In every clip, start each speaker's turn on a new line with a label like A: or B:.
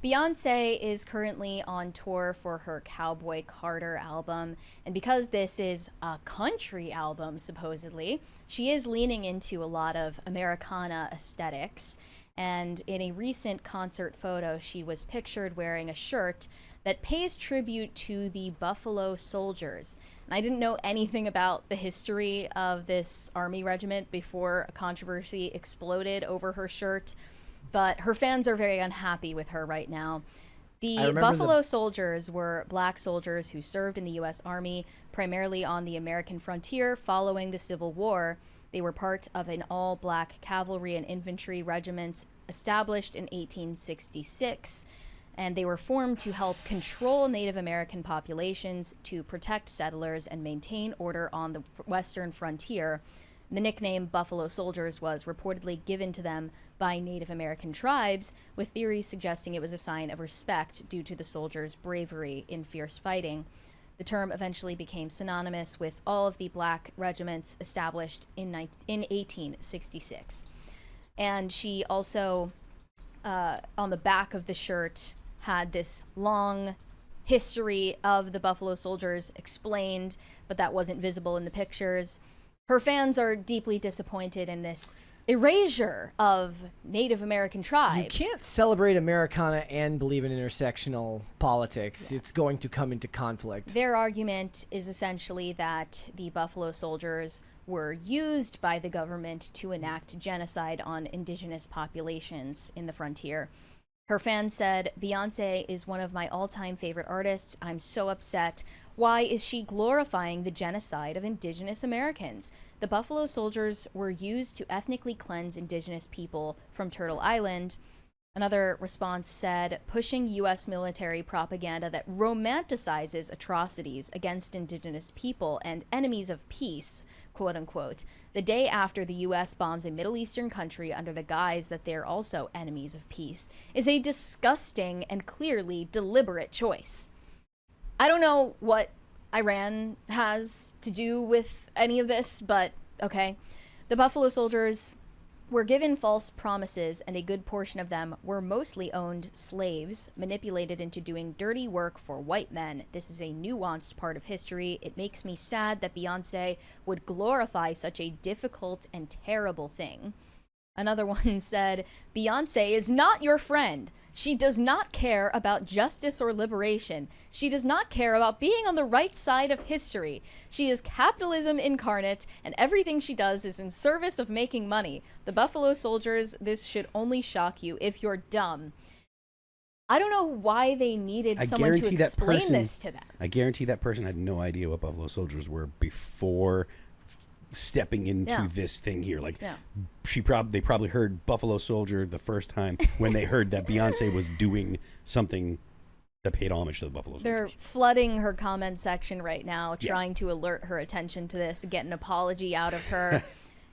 A: Beyonce is currently on tour for her Cowboy Carter album, and because this is a country album, supposedly, she is leaning into a lot of Americana aesthetics. And in a recent concert photo, she was pictured wearing a shirt that pays tribute to the Buffalo Soldiers. And I didn't know anything about the history of this army regiment before a controversy exploded over her shirt, but her fans are very unhappy with her right now. The Buffalo Soldiers were black soldiers who served in the U.S. Army, primarily on the American frontier following the Civil War. They were part of an all-black cavalry and infantry regiments established in 1866, and they were formed to help control Native American populations, to protect settlers, and maintain order on the western frontier. The nickname Buffalo Soldiers was reportedly given to them by Native American tribes, with theories suggesting it was a sign of respect due to the soldiers' bravery in fierce fighting. The term eventually became synonymous with all of the black regiments established in 1866. And she also, on the back of the shirt, had this long history of the Buffalo Soldiers explained, but that wasn't visible in the pictures. Her fans are deeply disappointed in this erasure of Native American tribes.
B: You can't celebrate Americana and believe in intersectional politics. Yeah. It's going to come into conflict.
A: Their argument is essentially that the Buffalo Soldiers were used by the government to enact genocide on indigenous populations in the frontier. Her fans said, "Beyonce is one of my all-time favorite artists. I'm so upset. Why is she glorifying the genocide of indigenous Americans? The Buffalo Soldiers were used to ethnically cleanse indigenous people from Turtle Island." Another response said, "Pushing U.S. military propaganda that romanticizes atrocities against indigenous people and enemies of peace, quote unquote, the day after the U.S. bombs a Middle Eastern country under the guise that they're also enemies of peace, is a disgusting and clearly deliberate choice." I don't know what Iran has to do with any of this, but okay. The Buffalo Soldiers were given false promises, and a good portion of them were mostly owned slaves, manipulated into doing dirty work for white men. This is a nuanced part of history. It makes me sad that Beyonce would glorify such a difficult and terrible thing. Another one said, "Beyonce is not your friend. She does not care about justice or liberation. She does not care about being on the right side of history. She is capitalism incarnate, and everything she does is in service of making money. The Buffalo Soldiers, this should only shock you if you're dumb." I don't know why they needed someone to explain this to them.
C: I guarantee that person had no idea what Buffalo Soldiers were before stepping into this thing here. Like, they probably heard Buffalo Soldier the first time when they heard that Beyonce was doing something that paid homage to the Buffalo Soldiers.
A: They're flooding her comment section right now, trying to alert her attention to this, get an apology out of her.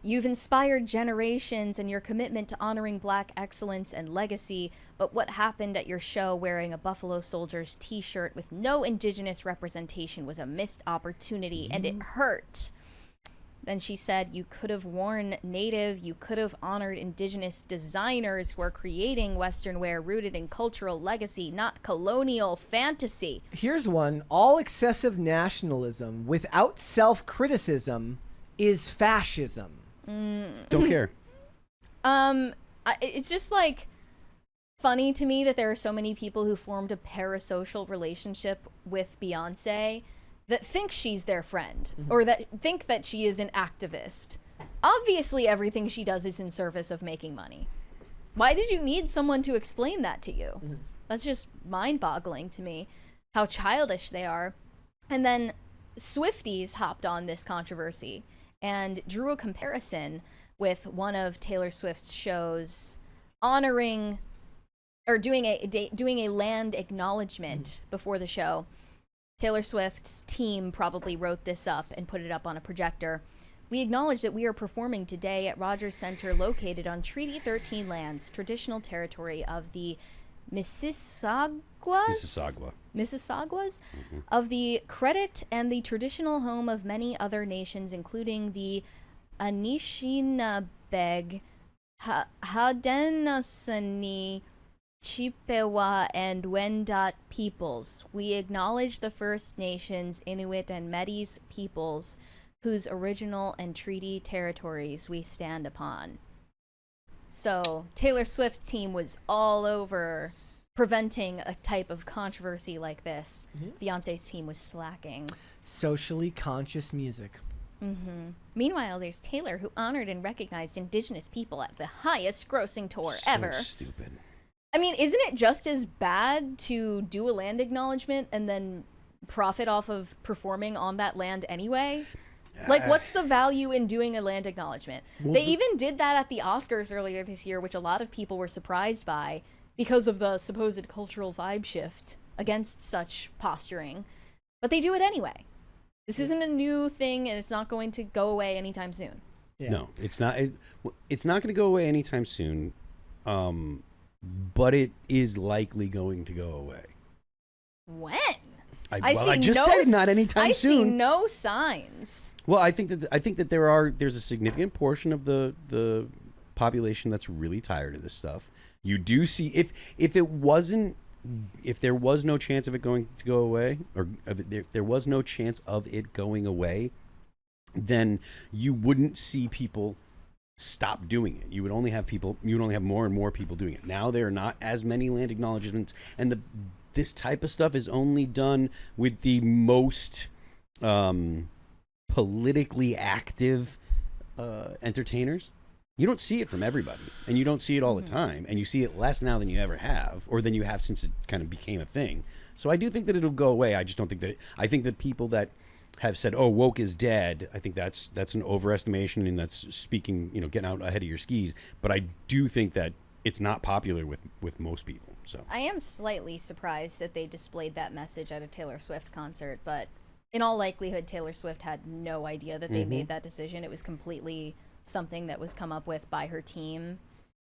A: "You've inspired generations in your commitment to honoring Black excellence and legacy, but what happened at your show wearing a Buffalo Soldiers t-shirt with no indigenous representation was a missed opportunity, and it hurt." Then she said, "You could have worn Native, you could have honored indigenous designers who are creating Western wear rooted in cultural legacy, not colonial fantasy."
B: Here's one. "All excessive nationalism without self-criticism is fascism."
C: Don't care.
A: It's just like funny to me that there are so many people who formed a parasocial relationship with Beyonce that think she's their friend, or that think that she is an activist. Obviously, everything she does is in service of making money. Why did you need someone to explain that to you? That's just mind-boggling to me, how childish they are. And then Swifties hopped on this controversy and drew a comparison with one of Taylor Swift's shows honoring or doing a land acknowledgement before the show. Taylor Swift's team probably wrote this up and put it up on a projector. "We acknowledge that we are performing today at Rogers Center, located on Treaty 13 lands, traditional territory of the Mississaugas of the Credit and the traditional home of many other nations, including the Anishinabeg, Haudenosaunee, Chippewa and Wendat peoples. We acknowledge the First Nations, Inuit, and Métis peoples whose original and treaty territories we stand upon. So Taylor Swift's team was all over preventing a type of controversy like this. Beyonce's team was slacking.
B: Socially conscious music.
A: Meanwhile, there's Taylor, who honored and recognized Indigenous people at the highest grossing tour ever.
C: Stupid.
A: I mean, isn't it just as bad to do a land acknowledgement and then profit off of performing on that land anyway? Like, what's the value in doing a land acknowledgement? They even did that at the Oscars earlier this year, which a lot of people were surprised by because of the supposed cultural vibe shift against such posturing. But they do it anyway. This isn't a new thing, and it's not going to go away anytime soon.
B: Yeah.
C: No, it's not. It's not going to go away anytime soon. But it is likely going to go away.
A: When?
C: I just said not anytime soon.
A: I see no signs.
C: Well, I think that there's a significant portion of the population that's really tired of this stuff. You do see if there was no chance of it going to go away, or there was no chance of it going away, then you wouldn't see people stop doing it. You would only have more and more people doing it. Now there are not as many land acknowledgements, and this type of stuff is only done with the most politically active entertainers. You don't see it from everybody, and you don't see it all the time, and you see it less now than you ever have, or than you have since it kind of became a thing. So I do think that it'll go away. I just don't think that I think that people that have said, "Oh, woke is dead," I think that's an overestimation, and that's speaking, getting out ahead of your skis. But I do think that it's not popular with most people. So
A: I am slightly surprised that they displayed that message at a Taylor Swift concert, but in all likelihood, Taylor Swift had no idea that they made that decision. It was completely something that was come up with by her team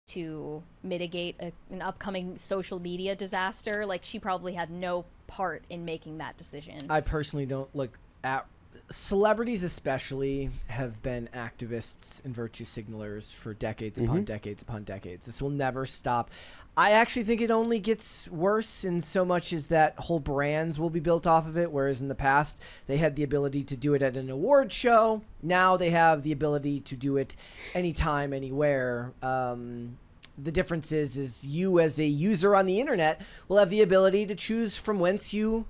A: to mitigate an upcoming social media disaster. Like, she probably had no part in making that decision.
B: I personally don't look at celebrities, especially, have been activists and virtue signalers for decades upon decades upon decades. This will never stop. I actually think it only gets worse in so much as that whole brands will be built off of it, whereas in the past they had the ability to do it at an award show. Now they have the ability to do it anytime, anywhere. The difference is you as a user on the internet will have the ability to choose from whence you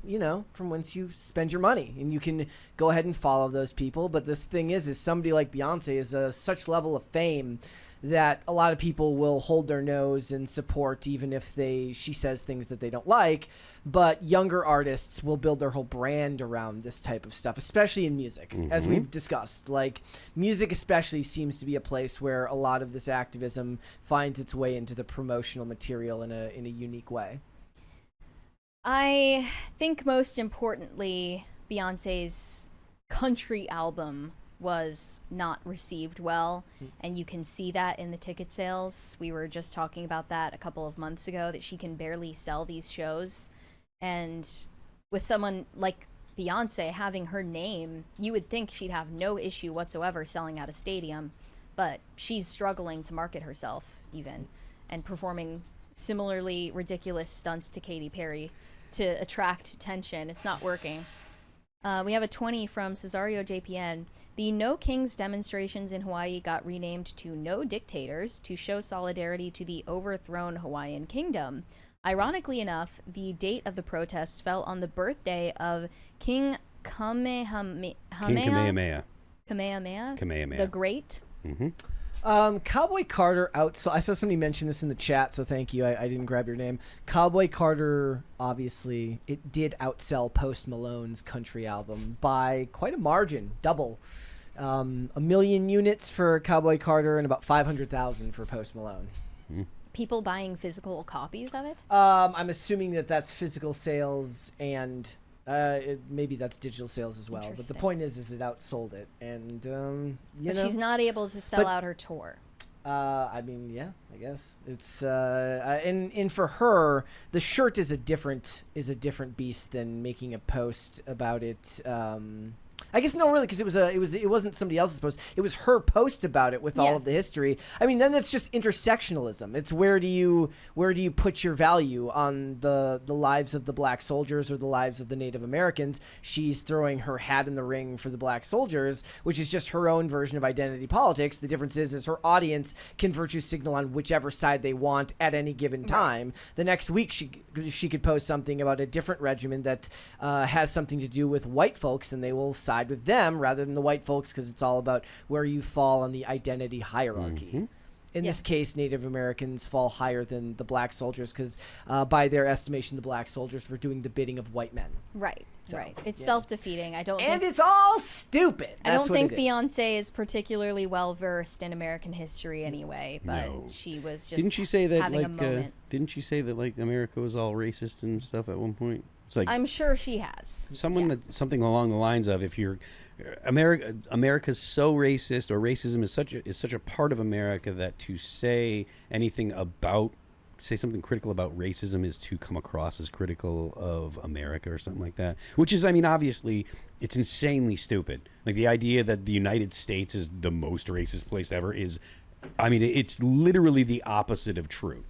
B: spend your money, and you can go ahead and follow those people. But this thing is somebody like Beyonce is such level of fame that a lot of people will hold their nose and support, even if she says things that they don't like. But younger artists will build their whole brand around this type of stuff, especially in music, as we've discussed. Like, music especially seems to be a place where a lot of this activism finds its way into the promotional material in a unique way.
A: I think most importantly, Beyonce's country album was not received well, and you can see that in the ticket sales. We were just talking about that a couple of months ago, that she can barely sell these shows. And with someone like Beyonce having her name, you would think she'd have no issue whatsoever selling out a stadium, but she's struggling to market herself even, and performing similarly ridiculous stunts to Katy Perry to attract attention. It's not working. We have a 20 from Cesario JPN. The No Kings demonstrations in Hawaii got renamed to No Dictators to show solidarity to the overthrown Hawaiian kingdom. Ironically enough, the date of the protests fell on the birthday of King Kamehameha the Great.
B: Cowboy Carter I saw somebody mention this in the chat, so thank you. I didn't grab your name. Cowboy Carter, obviously, it did outsell Post Malone's country album by quite a margin, double. 1 million units for Cowboy Carter and about 500,000 for Post Malone.
A: People buying physical copies of it?
B: I'm assuming that that's physical sales, and maybe that's digital sales as well. But the point is it outsold it, and
A: she's not able to sell out her tour.
B: I mean, yeah, I guess it's and for her, the shirt is a different beast than making a post about it I guess no, really, because it wasn't somebody else's post. It was her post about it with all of the history. I mean, then it's just intersectionalism. It's where do you put your value on the lives of the black soldiers or the lives of the Native Americans? She's throwing her hat in the ring for the black soldiers, which is just her own version of identity politics. The difference is her audience can virtue signal on whichever side they want at any given time. The next week she could post something about a different regimen that has something to do with white folks, and they will side with them rather than the white folks because it's all about where you fall on the identity hierarchy. In this case, Native Americans fall higher than the black soldiers because by their estimation, the black soldiers were doing the bidding of white men.
A: Right. It's self-defeating.
B: It's all stupid.
A: I don't think Beyonce is particularly well versed in American history anyway, but she was just
C: Didn't she say that
A: having a moment.
C: Didn't she say that like America was all racist and stuff at one point? It's like
A: I'm sure she has.
C: Something along the lines of if you're America's so racist, or racism is such a part of America that to say something critical about racism is to come across as critical of America or something like that. Which is, I mean, obviously, it's insanely stupid. Like the idea that the United States is the most racist place ever is, I mean, it's literally the opposite of true.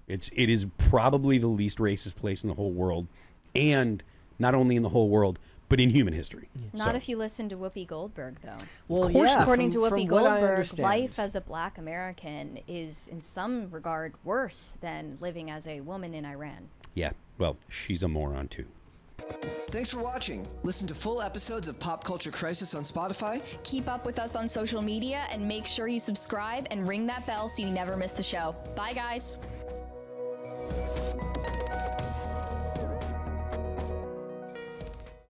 C: It is probably the least racist place in the whole world, and not only in the whole world, but in human history.
A: Not if you listen to Whoopi Goldberg, though.
B: Well,
A: of course,
B: yeah,
A: according to Whoopi Goldberg, life
B: as
A: as a black American is, in some regard, worse than living as a woman in Iran.
C: Yeah, well, she's a moron, too.
D: Thanks for watching. Listen to full episodes of Pop Culture Crisis on Spotify.
E: Keep up with us on social media and make sure you subscribe and ring that bell so you never miss the show. Bye, guys.